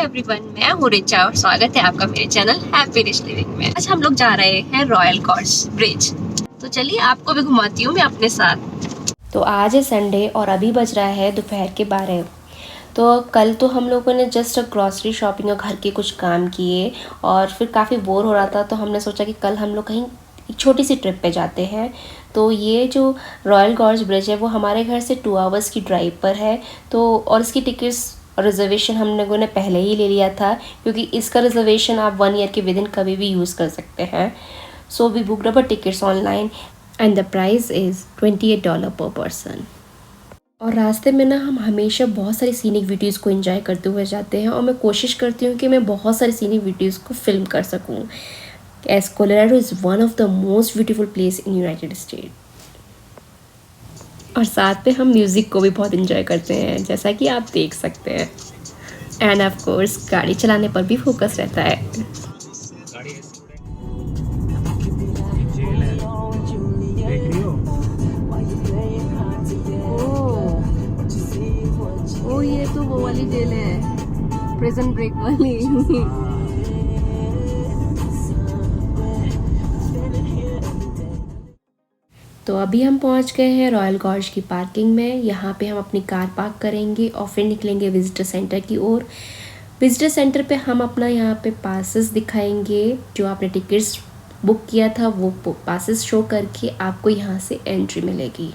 Everyone, मैं हूँ रिचा और स्वागत है आपका मेरे चैनल हैप्पी रिच लिविंग में। आज हम लोग जा रहे हैं रॉयल गॉर्ज ब्रिज, तो चलिए आपको भी घुमाती हूँ मैं अपने साथ। तो आज है संडे और अभी बज रहा है दोपहर के 12। तो कल तो हम लोगों ने जस्ट ग्रॉसरी शॉपिंग और घर के कुछ काम किए और फिर काफ़ी बोर हो रहा था, तो हमने सोचा कि कल हम लोग कहीं एक छोटी सी ट्रिप पे जाते हैं। तो ये जो रॉयल गॉर्ज ब्रिज है वो हमारे घर से 2 आवर्स की ड्राइव पर है। तो और इसकी टिकट्स रिजर्वेशन हम लोगों ने पहले ही ले लिया था, क्योंकि इसका रिजर्वेशन आप 1 ईयर के विद इन कभी भी यूज़ कर सकते हैं। So we booked our tickets online and the price is $28 per person. और रास्ते में ना हम हमेशा बहुत सारी सीनिक वीडियोज़ को एंजॉय करते हुए जाते हैं और मैं कोशिश करती हूँ कि मैं बहुत सारी सीनिक वीडियोज़ को फिल्म कर सकूँ, as Colorado is one of the most beautiful place in United State. और साथ में हम म्यूज़िक को भी बहुत एंजॉय करते हैं, जैसा कि आप देख सकते हैं। एंड ऑफ कोर्स गाड़ी चलाने पर भी फोकस रहता है। ओ ये तो वो वाली जेल है, प्रिजन ब्रेक वाली। तो अभी हम पहुंच गए हैं रॉयल गॉर्ज की पार्किंग में। यहाँ पे हम अपनी कार पार्क करेंगे और फिर निकलेंगे विजिटर सेंटर की ओर। विजिटर सेंटर पे हम अपना यहाँ पे पासेस दिखाएंगे, जो आपने टिकट्स बुक किया था वो पासेस शो करके आपको यहाँ से एंट्री मिलेगी।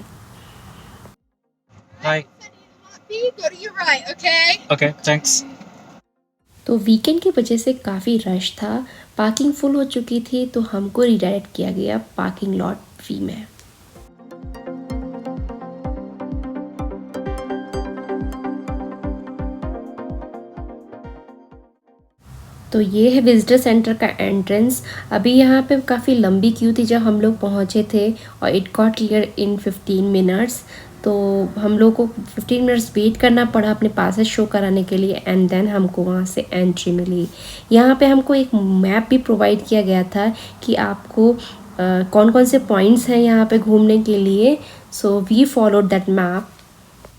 Hi. Go to your right, okay? Okay, thanks. तो वीकेंड की वजह से काफ़ी रश था, पार्किंग फुल हो चुकी थी, तो हमको रिडायरेक्ट किया गया पार्किंग लॉट फ्री में। तो ये है विजिटर सेंटर का एंट्रेंस। अभी यहाँ पे काफ़ी लंबी क्यू थी जब हम लोग पहुँचे थे और it got clear in 15 minutes. तो हम लोग को 15 मिनट्स वेट करना पड़ा अपने पासेस शो कराने के लिए एंड देन हमको वहाँ से एंट्री मिली। यहाँ पे हमको एक मैप भी प्रोवाइड किया गया था कि आपको कौन कौन से पॉइंट्स हैं यहाँ पे घूमने के लिए। So we followed that map.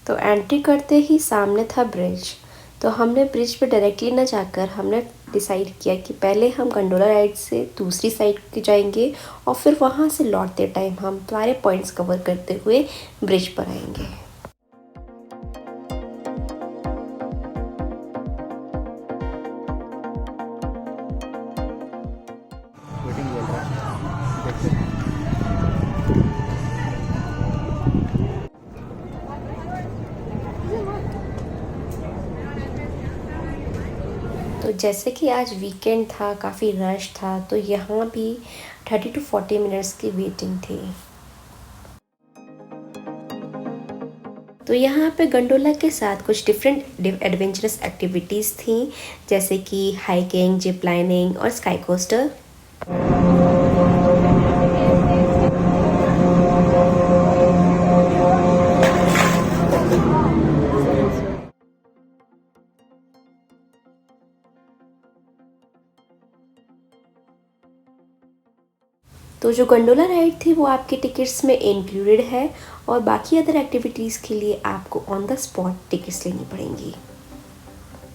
तो एंट्री करते ही सामने था ब्रिज। तो हमने ब्रिज पे डायरेक्टली ना जाकर हमने डिसाइड किया कि पहले हम गंडोला राइड से दूसरी साइड के जाएंगे और फिर वहाँ से लौटते टाइम हम सारे पॉइंट्स कवर करते हुए ब्रिज पर आएंगे। तो जैसे कि आज वीकेंड था, काफ़ी रश था, तो यहाँ भी 30 to 40 मिनट्स की वेटिंग थी। तो यहाँ पे गंडोला के साथ कुछ डिफरेंट एडवेंचरस एक्टिविटीज़ थी, जैसे कि हाइकिंग, जिप लाइनिंग और स्काई कोस्टर। तो जो गंडोला राइड थी वो आपके टिकट्स में इंक्लूडेड है और बाकी अदर एक्टिविटीज़ के लिए आपको ऑन द स्पॉट टिकट्स लेनी पड़ेंगी।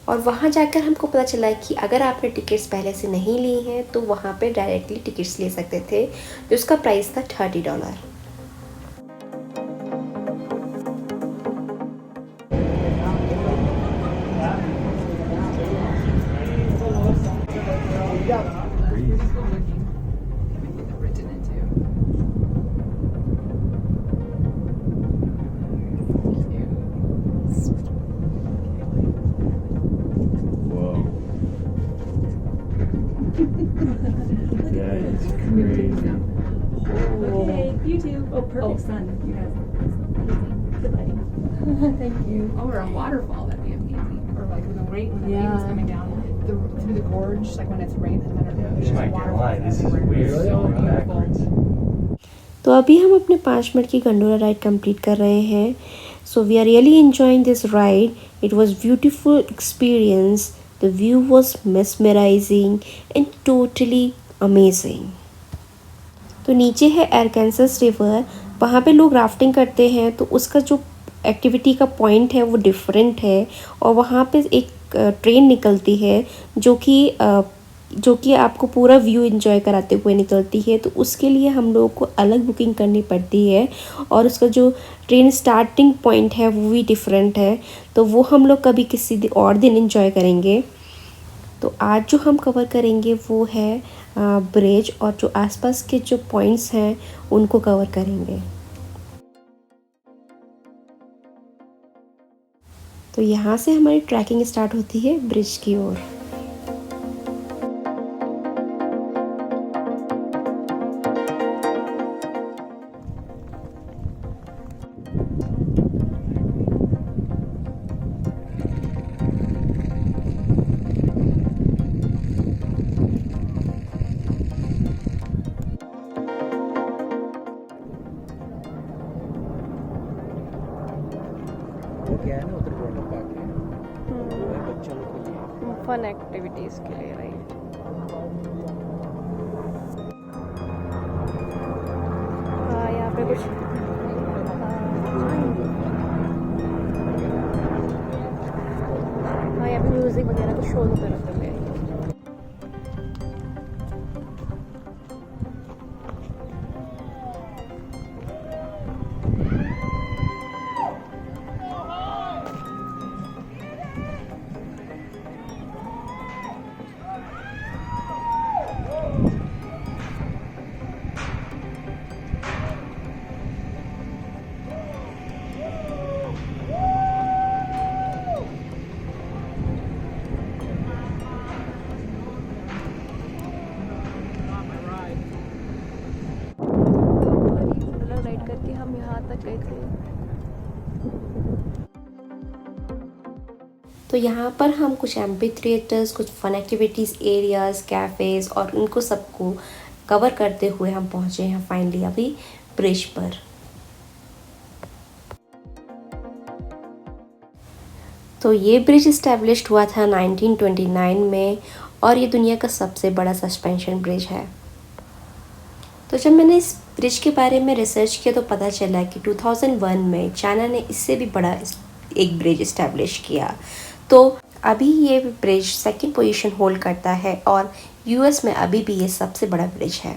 और वहाँ जाकर हमको पता चला कि अगर आपने टिकट्स पहले से नहीं ली हैं तो वहाँ पे डायरेक्टली टिकट्स ले सकते थे, जिसका प्राइस था $30। Okay, you too. Oh, perfect sun. You guys. Good lighting. Thank you. Oh, or a waterfall. That'd be amazing. Or like when the rain is coming down through the gorge, like when it's raining. There's a waterfall. This is weird. Going backwards. तो अभी हम अपने 5 minute की gondola ride complete कर रहे हैं। So we are really enjoying this ride. It was beautiful experience. The view was mesmerising and totally amazing. तो नीचे है अरकानसास रिवर, वहाँ पे लोग राफ्टिंग करते हैं, तो उसका जो एक्टिविटी का पॉइंट है वो डिफरेंट है और वहाँ पे एक ट्रेन निकलती है जो कि आपको पूरा व्यू एंजॉय कराते हुए निकलती है, तो उसके लिए हम लोगों को अलग बुकिंग करनी पड़ती है और उसका जो ट्रेन स्टार्टिंग पॉइंट है वो भी डिफरेंट है, तो वो हम लोग कभी किसी और दिन एंजॉय करेंगे। तो आज जो हम कवर करेंगे वो है ब्रिज, और जो आसपास के जो पॉइंट्स हैं उनको कवर करेंगे। तो यहाँ से हमारी ट्रैकिंग स्टार्ट होती है ब्रिज की ओर। क्या है ना उधर वाटर पार्क है, वो है बच्चों के लिए फन एक्टिविटीज़ के लिए, राइट। हाँ, यहाँ पे कुछ हाँ यहाँ पे म्यूज़िक वगैरह कुछ शो होते रहते हैं। राइड करके हम यहाँ तक गए थे। तो यहाँ पर हम कुछ एम्पी थिएटर्स, कुछ फन एक्टिविटीज़ एरियाज़, कैफ़ेज़ और उनको सबको कवर करते हुए हम पहुँचे हैं फाइनली अभी ब्रिज पर। तो ये ब्रिज इस्टेब्लिश्ड हुआ था 1929 में और ये दुनिया का सबसे बड़ा सस्पेंशन ब्रिज है। तो जब मैंने इस ब्रिज के बारे में रिसर्च किया तो पता चला कि 2001 में चाइना ने इससे भी बड़ा एक ब्रिज इस्टेब्लिश किया। तो अभी ये ब्रिज सेकंड पोजीशन होल्ड करता है और यूएस में अभी भी ये सबसे बड़ा ब्रिज है।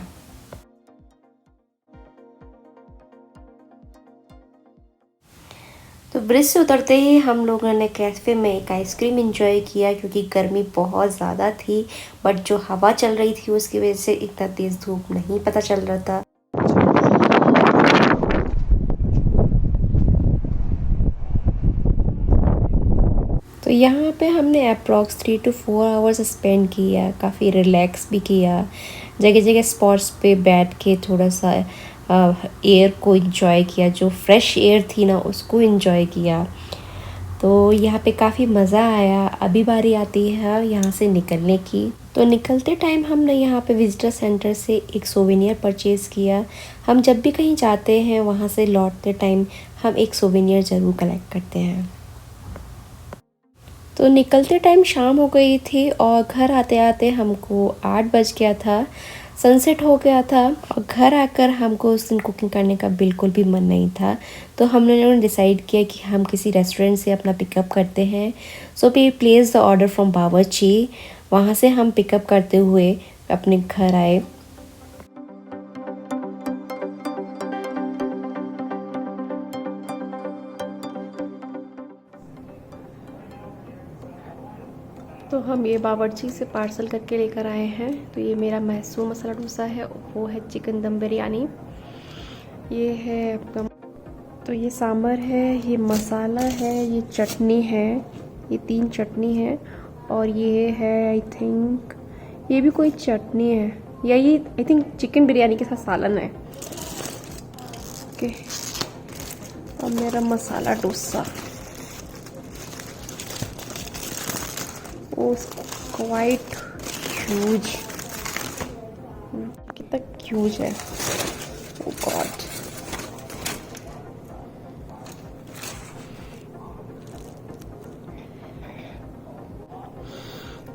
तो ब्रिज से उतरते ही हम लोगों ने कैफ़े में एक आइसक्रीम एंजॉय किया क्योंकि गर्मी बहुत ज़्यादा थी, बट जो हवा चल रही थी उसकी वजह से इतना तेज़ धूप नहीं पता चल रहा था। तो यहाँ पे हमने अप्रॉक्स 3 to 4 आवर्स स्पेंड किया, काफ़ी रिलैक्स भी किया, जगह जगह स्पॉट्स पे बैठ के थोड़ा सा एयर को एंजॉय किया, जो फ्रेश एयर थी ना उसको एंजॉय किया। तो यहाँ पे काफ़ी मज़ा आया। अभी बारी आती है यहाँ से निकलने की। तो निकलते टाइम हमने यहाँ पे विजिटर सेंटर से एक सोवेनियर परचेज़ किया। हम जब भी कहीं जाते हैं वहाँ से लौटते टाइम हम एक सोवेनियर ज़रूर कलेक्ट करते हैं। तो निकलते टाइम शाम हो गई थी और घर आते आते हमको 8 बज गया था, सनसेट हो गया था और घर आकर हमको उस दिन कुकिंग करने का बिल्कुल भी मन नहीं था। तो हम लोगों ने डिसाइड किया कि हम किसी रेस्टोरेंट से अपना पिकअप करते हैं। So we place the order from Bawarchi. वहाँ से हम पिकअप करते हुए अपने घर आए। तो हम ये बावर्ची से पार्सल करके लेकर आए हैं। तो ये मेरा मैसूर मसाला डोसा है, वो है चिकन दम बिरयानी, ये है आपका, तो ये सांभर है, ये मसाला है, ये चटनी है, ये 3 चटनी है और ये है आई थिंक ये भी कोई चटनी है या ये आई थिंक चिकन बिरयानी के साथ सालन है। ओके, और मेरा मसाला डोसा क्वाइट ह्यूज, कितना ह्यूज है, ओह गॉड।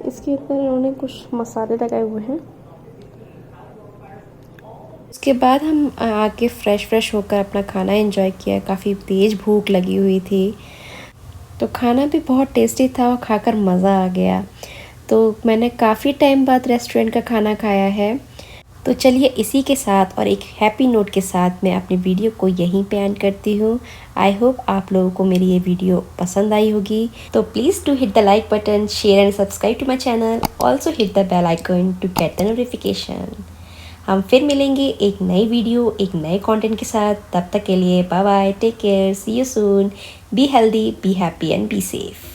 इसके ऊपर इन्होंने कुछ मसाले लगाए हुए हैं। उसके बाद हम आके फ्रेश होकर अपना खाना एंजॉय किया। काफ़ी तेज़ भूख लगी हुई थी। तो खाना भी बहुत टेस्टी था और खाकर मज़ा आ गया। तो मैंने काफ़ी टाइम बाद रेस्टोरेंट का खाना खाया है। तो चलिए इसी के साथ और एक हैप्पी नोट के साथ मैं अपनी वीडियो को यहीं पे एंड करती हूँ। आई होप आप लोगों को मेरी ये वीडियो पसंद आई होगी। तो please do hit the like button, share and subscribe to my channel. Also hit the bell icon to get the notification. हम फिर मिलेंगे एक नई वीडियो, एक नए कंटेंट के साथ। तब तक के लिए bye bye, take care, see you soon, be healthy, be happy and be safe.